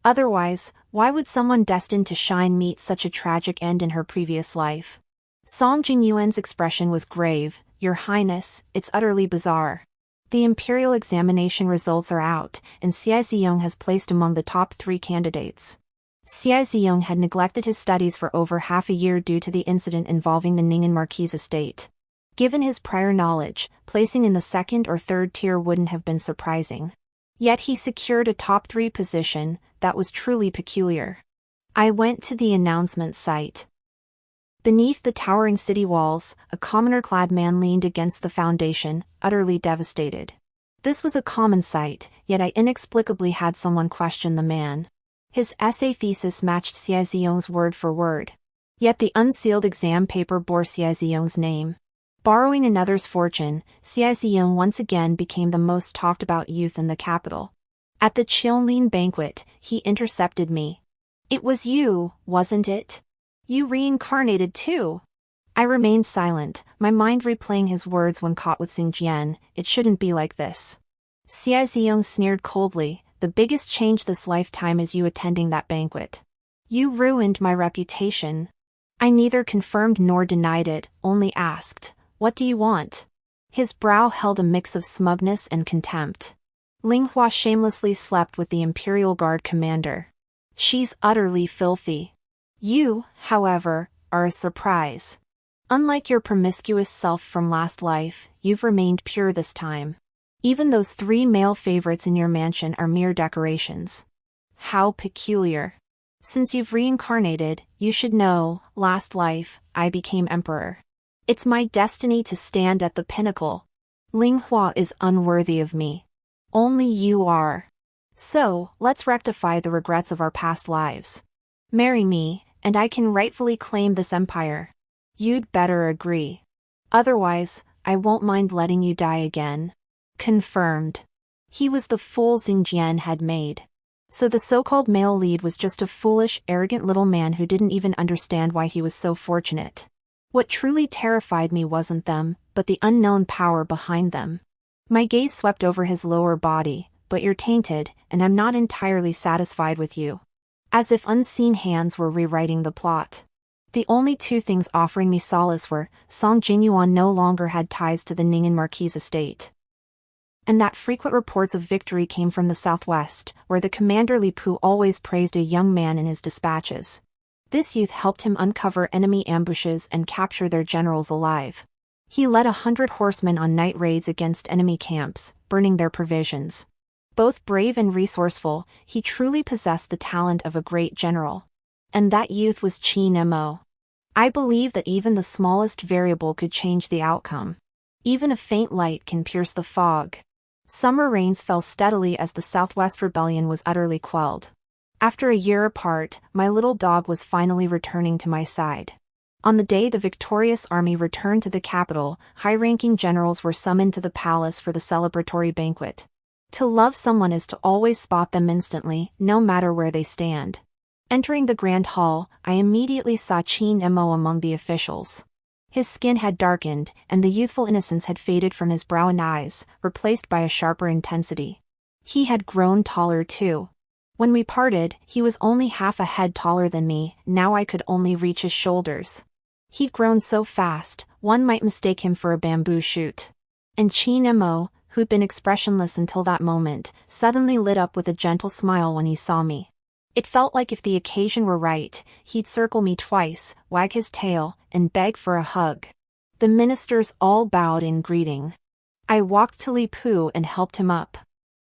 Otherwise, why would someone destined to shine meet such a tragic end in her previous life? Song Jingyuan's expression was grave. "Your Highness, it's utterly bizarre. The imperial examination results are out, and Xie Ziyong has placed among the top 3 candidates." Xie Ziyong had neglected his studies for over half a year due to the incident involving the Ning'an Marquis estate. Given his prior knowledge, placing in the 2nd or 3rd tier wouldn't have been surprising. Yet he secured a top 3 position. That was truly peculiar. I went to the announcement site. Beneath the towering city walls, a commoner-clad man leaned against the foundation, utterly devastated. This was a common sight, yet I inexplicably had someone question the man. His essay thesis matched Xie Ziyong's word for word. Yet the unsealed exam paper bore Xie Ziyong's name. Borrowing another's fortune, Xie Ziyong once again became the most talked-about youth in the capital. At the Qionlin banquet, he intercepted me. "It was you, wasn't it? You reincarnated too." I remained silent, my mind replaying his words when caught with Xingjian. "It shouldn't be like this." Xie Ziyong sneered coldly, "The biggest change this lifetime is you attending that banquet. You ruined my reputation." I neither confirmed nor denied it, only asked, "What do you want?" His brow held a mix of smugness and contempt. Ling Hua shamelessly slept with the Imperial Guard commander. She's utterly filthy. You, however, are a surprise. Unlike your promiscuous self from last life, you've remained pure this time. Even those 3 male favorites in your mansion are mere decorations. How peculiar. Since you've reincarnated, you should know, last life, I became emperor. It's my destiny to stand at the pinnacle. Ling Hua is unworthy of me. Only you are. So, let's rectify the regrets of our past lives. Marry me, and I can rightfully claim this empire. You'd better agree. Otherwise, I won't mind letting you die again. Confirmed. He was the fool Xingjian had made. So the so-called male lead was just a foolish, arrogant little man who didn't even understand why he was so fortunate. What truly terrified me wasn't them, but the unknown power behind them. My gaze swept over his lower body. "But you're tainted, and I'm not entirely satisfied with you." As if unseen hands were rewriting the plot. The only 2 things offering me solace were, Song Jinyuan no longer had ties to the Ning'an Marquis estate, and that frequent reports of victory came from the southwest, where the commander Li Pu always praised a young man in his dispatches. This youth helped him uncover enemy ambushes and capture their generals alive. He led 100 horsemen on night raids against enemy camps, burning their provisions. Both brave and resourceful, he truly possessed the talent of a great general. And that youth was Qin Mo. I believe that even the smallest variable could change the outcome. Even a faint light can pierce the fog. Summer rains fell steadily as the Southwest Rebellion was utterly quelled. After a year apart, my little dog was finally returning to my side. On the day the victorious army returned to the capital, high-ranking generals were summoned to the palace for the celebratory banquet. To love someone is to always spot them instantly, no matter where they stand. Entering the grand hall, I immediately saw Qin Mo among the officials. His skin had darkened, and the youthful innocence had faded from his brow and eyes, replaced by a sharper intensity. He had grown taller too. When we parted, he was only half a head taller than me, now I could only reach his shoulders. He'd grown so fast, one might mistake him for a bamboo shoot. And Qin Mo, who'd been expressionless until that moment, suddenly lit up with a gentle smile when he saw me. It felt like if the occasion were right, he'd circle me twice, wag his tail, and beg for a hug. The ministers all bowed in greeting. I walked to Li Pu and helped him up.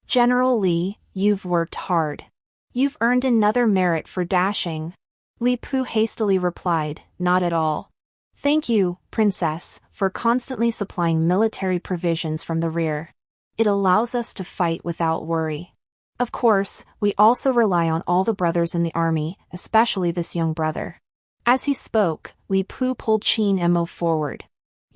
"General Li, you've worked hard. You've earned another merit for dashing." Li Pu hastily replied, "Not at all. Thank you, Princess, for constantly supplying military provisions from the rear. It allows us to fight without worry. Of course, we also rely on all the brothers in the army, especially this young brother." As he spoke, Li Pu pulled Qin Mo forward.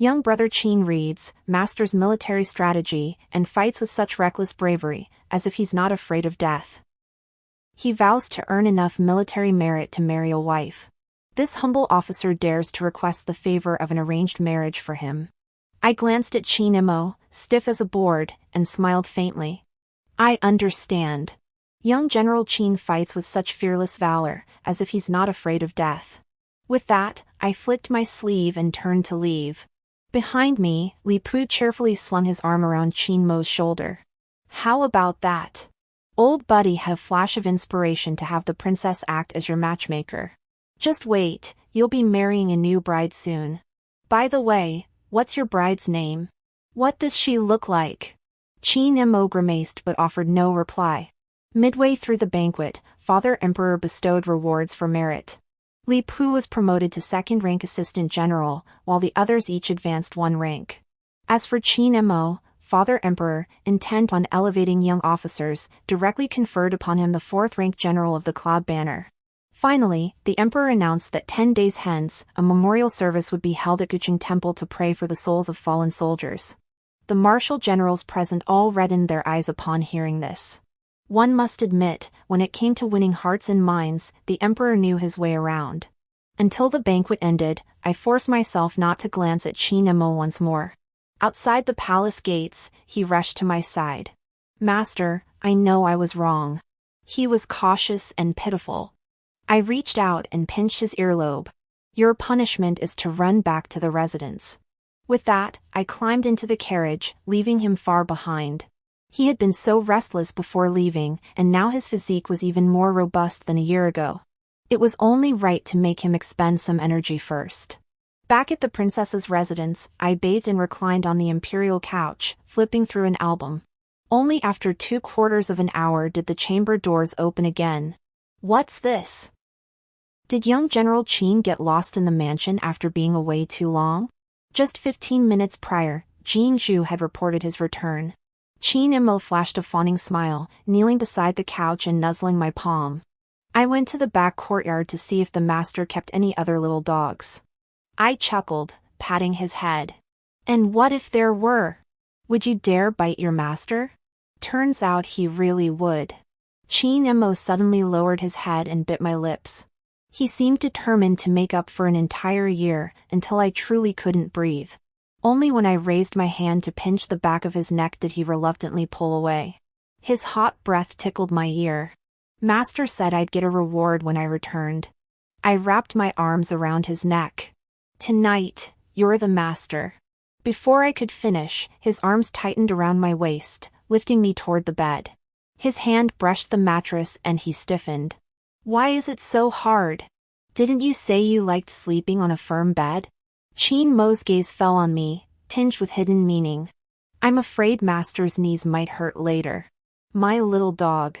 Young brother Qin reads, masters military strategy, and fights with such reckless bravery, as if he's not afraid of death. He vows to earn enough military merit to marry a wife. This humble officer dares to request the favor of an arranged marriage for him. I glanced at Qin Mo, stiff as a board, and smiled faintly. I understand. Young General Qin fights with such fearless valor, as if he's not afraid of death. With that, I flicked my sleeve and turned to leave. Behind me, Li Pu cheerfully slung his arm around Qin Mo's shoulder. How about that? Old buddy had a flash of inspiration to have the princess act as your matchmaker. Just wait, you'll be marrying a new bride soon. By the way, what's your bride's name? What does she look like? Qin Mo grimaced but offered no reply. Midway through the banquet, Father Emperor bestowed rewards for merit. Li Pu was promoted to second-rank assistant general, while the others each advanced one rank. As for Qin Mo, Father Emperor, intent on elevating young officers, directly conferred upon him the fourth-rank general of the Cloud Banner. Finally, the Emperor announced that 10 days hence, a memorial service would be held at Deepening Temple to pray for the souls of fallen soldiers. The martial generals present all reddened their eyes upon hearing this. One must admit, when it came to winning hearts and minds, the Emperor knew his way around. Until the banquet ended, I forced myself not to glance at Qin Mo once more. Outside the palace gates, he rushed to my side. Master, I know I was wrong. He was cautious and pitiful. I reached out and pinched his earlobe. Your punishment is to run back to the residence. With that, I climbed into the carriage, leaving him far behind. He had been so restless before leaving, and now his physique was even more robust than a year ago. It was only right to make him expend some energy first. Back at the princess's residence, I bathed and reclined on the imperial couch, flipping through an album. Only after 3/4 of an hour did the chamber doors open again. What's this? Did young General Qin get lost in the mansion after being away too long? Just 15 minutes prior, Jin Zhu had reported his return. Qin Mo flashed a fawning smile, kneeling beside the couch and nuzzling my palm. I went to the back courtyard to see if the master kept any other little dogs. I chuckled, patting his head. And what if there were? Would you dare bite your master? Turns out he really would. Qin Mo suddenly lowered his head and bit my lips. He seemed determined to make up for an entire year, until I truly couldn't breathe. Only when I raised my hand to pinch the back of his neck did he reluctantly pull away. His hot breath tickled my ear. Master said I'd get a reward when I returned. I wrapped my arms around his neck. Tonight, you're the master. Before I could finish, his arms tightened around my waist, lifting me toward the bed. His hand brushed the mattress and he stiffened. Why is it so hard? Didn't you say you liked sleeping on a firm bed? Qin Mo's gaze fell on me, tinged with hidden meaning. I'm afraid master's knees might hurt later. My little dog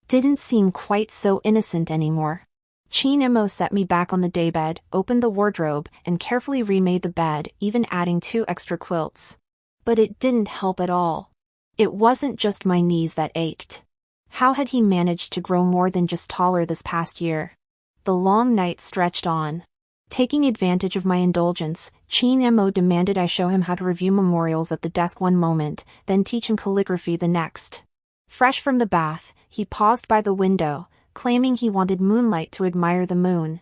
didn't seem quite so innocent anymore. Qin Mo set me back on the daybed, opened the wardrobe, and carefully remade the bed, even adding 2 extra quilts. But it didn't help at all. It wasn't just my knees that ached. How had he managed to grow more than just taller this past year? The long night stretched on. Taking advantage of my indulgence, Qin Mo demanded I show him how to review memorials at the desk one moment, then teach him calligraphy the next. Fresh from the bath, he paused by the window, claiming he wanted moonlight to admire the moon.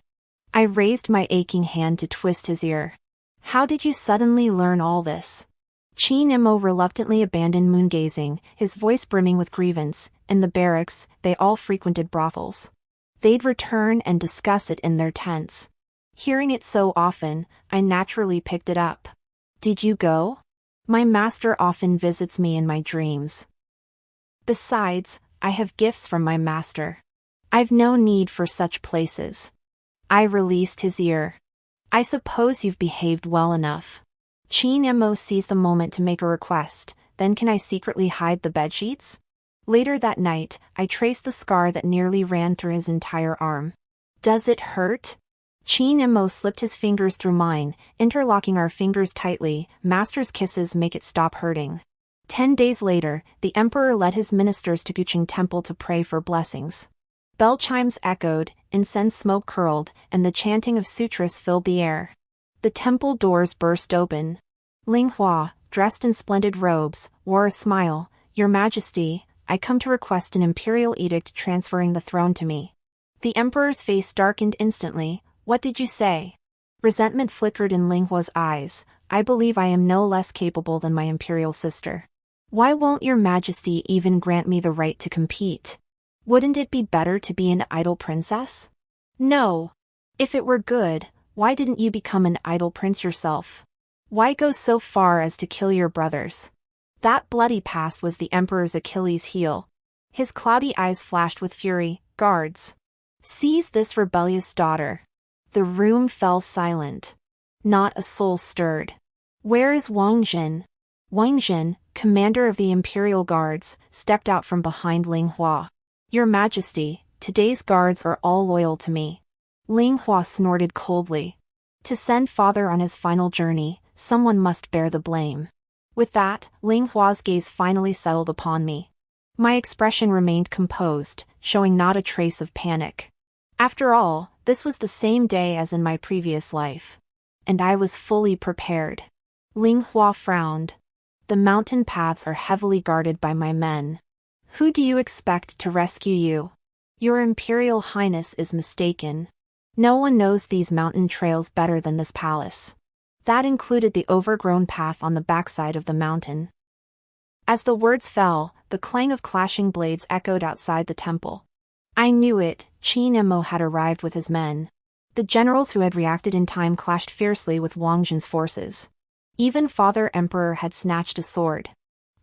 I raised my aching hand to twist his ear. How did you suddenly learn all this? Qin Mo reluctantly abandoned moon-gazing, his voice brimming with grievance. In the barracks, they all frequented brothels. They'd return and discuss it in their tents. Hearing it so often, I naturally picked it up. Did you go? My master often visits me in my dreams. Besides, I have gifts from my master. I've no need for such places. I released his ear. I suppose you've behaved well enough. Qin Mo seized the moment to make a request. Then can I secretly hide the bedsheets? Later that night, I traced the scar that nearly ran through his entire arm. Does it hurt? Qin Mo slipped his fingers through mine, interlocking our fingers tightly. Master's kisses make it stop hurting. 10 days later, the emperor led his ministers to Deepening Temple to pray for blessings. Bell chimes echoed, incense smoke curled, and the chanting of sutras filled the air. The temple doors burst open. Ling Hua, dressed in splendid robes, wore a smile. "Your Majesty, I come to request an imperial edict transferring the throne to me." The emperor's face darkened instantly. "What did you say?" Resentment flickered in Ling Hua's eyes. "I believe I am no less capable than my imperial sister. Why won't your Majesty even grant me the right to compete? Wouldn't it be better to be an idle princess?" "No. If it were good, why didn't you become an idle prince yourself? Why go so far as to kill your brothers?" That bloody past was the emperor's Achilles heel. His cloudy eyes flashed with fury. "Guards, seize this rebellious daughter." The room fell silent. Not a soul stirred. "Where is Wang Jin?" Wang Jin, commander of the Imperial Guards, stepped out from behind Ling Hua. "Your Majesty, today's guards are all loyal to me." Ling Hua snorted coldly. To send father on his final journey, someone must bear the blame. With that, Ling Hua's gaze finally settled upon me. My expression remained composed, showing not a trace of panic. After all, this was the same day as in my previous life. And I was fully prepared. Ling Hua frowned. "The mountain paths are heavily guarded by my men. Who do you expect to rescue you? Your Imperial Highness is mistaken. No one knows these mountain trails better than this palace." That included the overgrown path on the backside of the mountain. As the words fell, the clang of clashing blades echoed outside the temple. I knew it. Qin Mo had arrived with his men. The generals who had reacted in time clashed fiercely with Wang Jin's forces. Even Father Emperor had snatched a sword.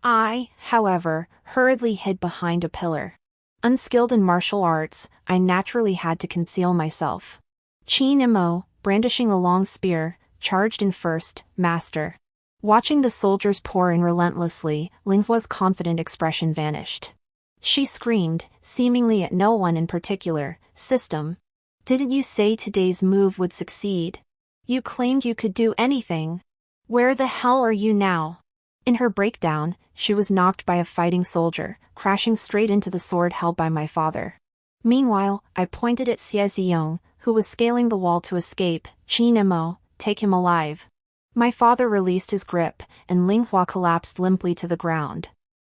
I, however, hurriedly hid behind a pillar. Unskilled in martial arts, I naturally had to conceal myself. Qin Mo, brandishing a long spear, charged in first. "Master." Watching the soldiers pour in relentlessly, Ling Hua's confident expression vanished. She screamed, seemingly at no one in particular. "System. Didn't you say today's move would succeed? You claimed you could do anything. Where the hell are you now?" In her breakdown, she was knocked by a fighting soldier, crashing straight into the sword held by my father. Meanwhile, I pointed at Xie Ziyong, who was scaling the wall to escape. "Qin Mo, take him alive." My father released his grip, and Ling Hua collapsed limply to the ground.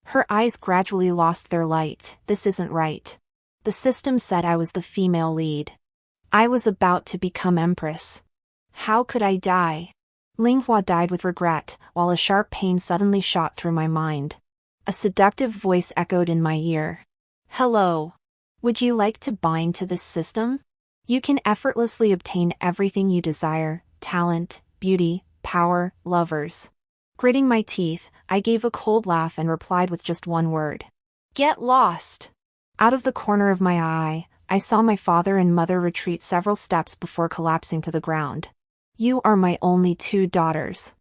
Her eyes gradually lost their light. "This isn't right. The system said I was the female lead. I was about to become empress. How could I die?" Ling Hua died with regret, while a sharp pain suddenly shot through my mind. A seductive voice echoed in my ear. "Hello. Would you like to bind to this system? You can effortlessly obtain everything you desire: talent, beauty, power, lovers." Gritting my teeth, I gave a cold laugh and replied with just one word. "Get lost." Out of the corner of my eye, I saw my father and mother retreat several steps before collapsing to the ground. "You are my only two daughters.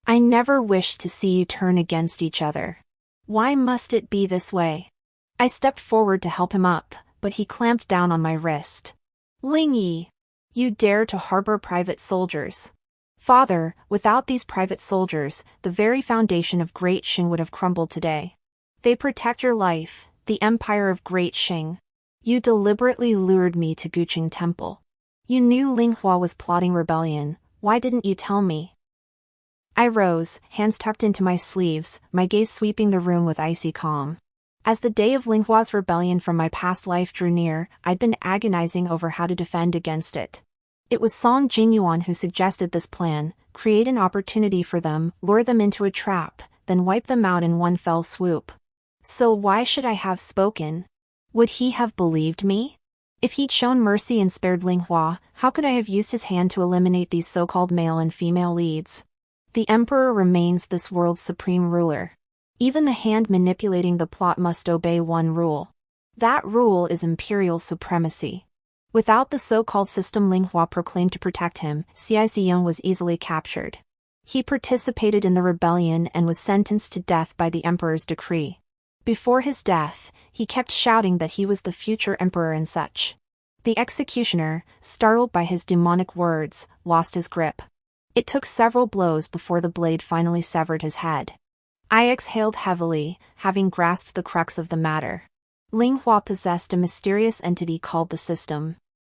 I never wished to see you turn against each other. Why must it be this way?" I stepped forward to help him up, but he clamped down on my wrist. "Ling Yi, you dare to harbor private soldiers." "Father, without these private soldiers, the very foundation of Great Qing would have crumbled today. They protect your life, the empire of Great Qing. You deliberately lured me to Guqing Temple. You knew Ling Hua was plotting rebellion. Why didn't you tell me?" I rose, hands tucked into my sleeves, my gaze sweeping the room with icy calm. As the day of Ling Hua's rebellion from my past life drew near, I'd been agonizing over how to defend against it. It was Song Jingyuan who suggested this plan: create an opportunity for them, lure them into a trap, then wipe them out in one fell swoop. So why should I have spoken? Would he have believed me? If he'd shown mercy and spared Ling Hua, how could I have used his hand to eliminate these so-called male and female leads? The emperor remains this world's supreme ruler. Even the hand manipulating the plot must obey one rule. That rule is imperial supremacy. Without the so-called system Ling Hua proclaimed to protect him, Xie Ziyong was easily captured. He participated in the rebellion and was sentenced to death by the emperor's decree. Before his death, he kept shouting that he was the future emperor and such. The executioner, startled by his demonic words, lost his grip. It took several blows before the blade finally severed his head. I exhaled heavily, having grasped the crux of the matter. Ling Hua possessed a mysterious entity called the system.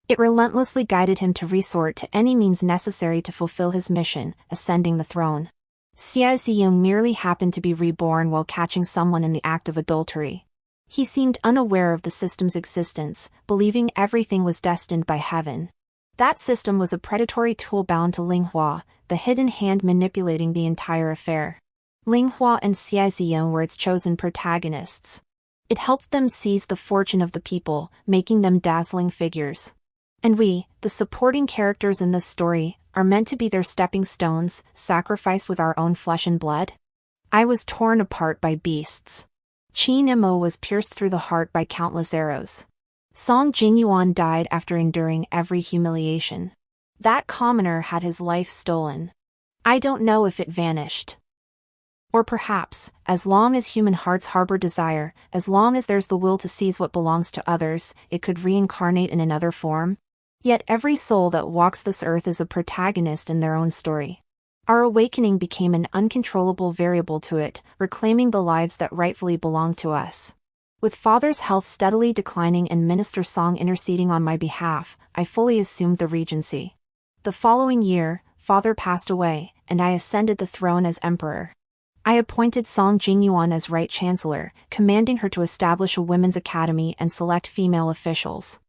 It relentlessly guided him to resort to any means necessary to fulfill his mission, ascending the throne. Xie Ziyong merely happened to be reborn while catching someone in the act of adultery. He seemed unaware of the system's existence, believing everything was destined by heaven. That system was a predatory tool bound to Linghua, the hidden hand manipulating the entire affair. Linghua and Xie Ziyong were its chosen protagonists. It helped them seize the fortune of the people, making them dazzling figures. And we, the supporting characters in this story, are meant to be their stepping stones, sacrificed with our own flesh and blood? I was torn apart by beasts. Qin Mo was pierced through the heart by countless arrows. Song Jingyuan died after enduring every humiliation. That commoner had his life stolen. I don't know if it vanished. Or perhaps, as long as human hearts harbor desire, as long as there's the will to seize what belongs to others, it could reincarnate in another form. Yet every soul that walks this earth is a protagonist in their own story. Our awakening became an uncontrollable variable to it, reclaiming the lives that rightfully belong to us. With Father's health steadily declining and Minister Song interceding on my behalf, I fully assumed the regency. The following year, Father passed away, and I ascended the throne as emperor. I appointed Song Jingyuan as Right Chancellor, commanding her to establish a women's academy and select female officials.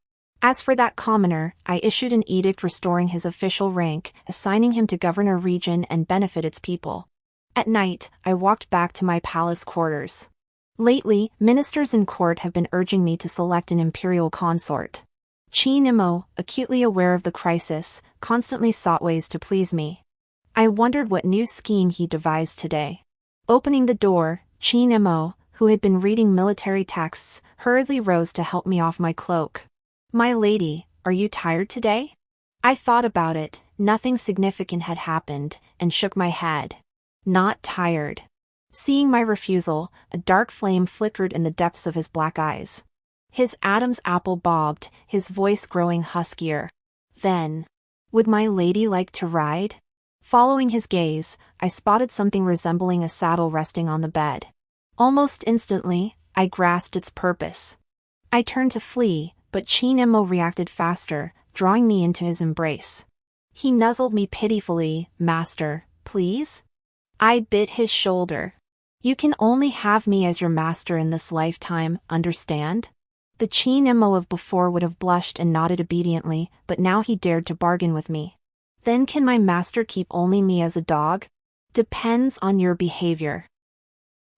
As for that commoner, I issued an edict restoring his official rank, assigning him to govern a region and benefit its people. At night, I walked back to my palace quarters. Lately, ministers in court have been urging me to select an imperial consort. Qin Mo, acutely aware of the crisis, constantly sought ways to please me. I wondered what new scheme he devised today. Opening the door, Qin Mo, who had been reading military texts, hurriedly rose to help me off my cloak. "My lady, are you tired today?" I thought about it, nothing significant had happened, and shook my head. Not tired. Seeing my refusal, a dark flame flickered in the depths of his black eyes. His Adam's apple bobbed, his voice growing huskier. "Then, would my lady like to ride?" Following his gaze, I spotted something resembling a saddle resting on the bed. Almost instantly, I grasped its purpose. I turned to flee, but Qin Mo reacted faster, drawing me into his embrace. He nuzzled me pitifully. "Master, please?" I bit his shoulder. "You can only have me as your master in this lifetime, understand?" The Qin Mo of before would have blushed and nodded obediently, but now he dared to bargain with me. "Then can my master keep only me as a dog?" "Depends on your behavior."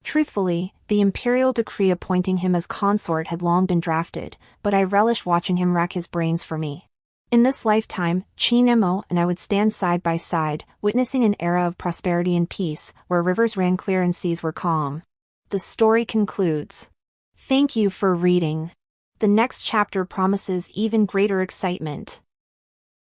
Truthfully, the imperial decree appointing him as consort had long been drafted, but I relished watching him rack his brains for me. In this lifetime, Qin Mo and I would stand side by side, witnessing an era of prosperity and peace, where rivers ran clear and seas were calm. The story concludes. Thank you for reading. The next chapter promises even greater excitement.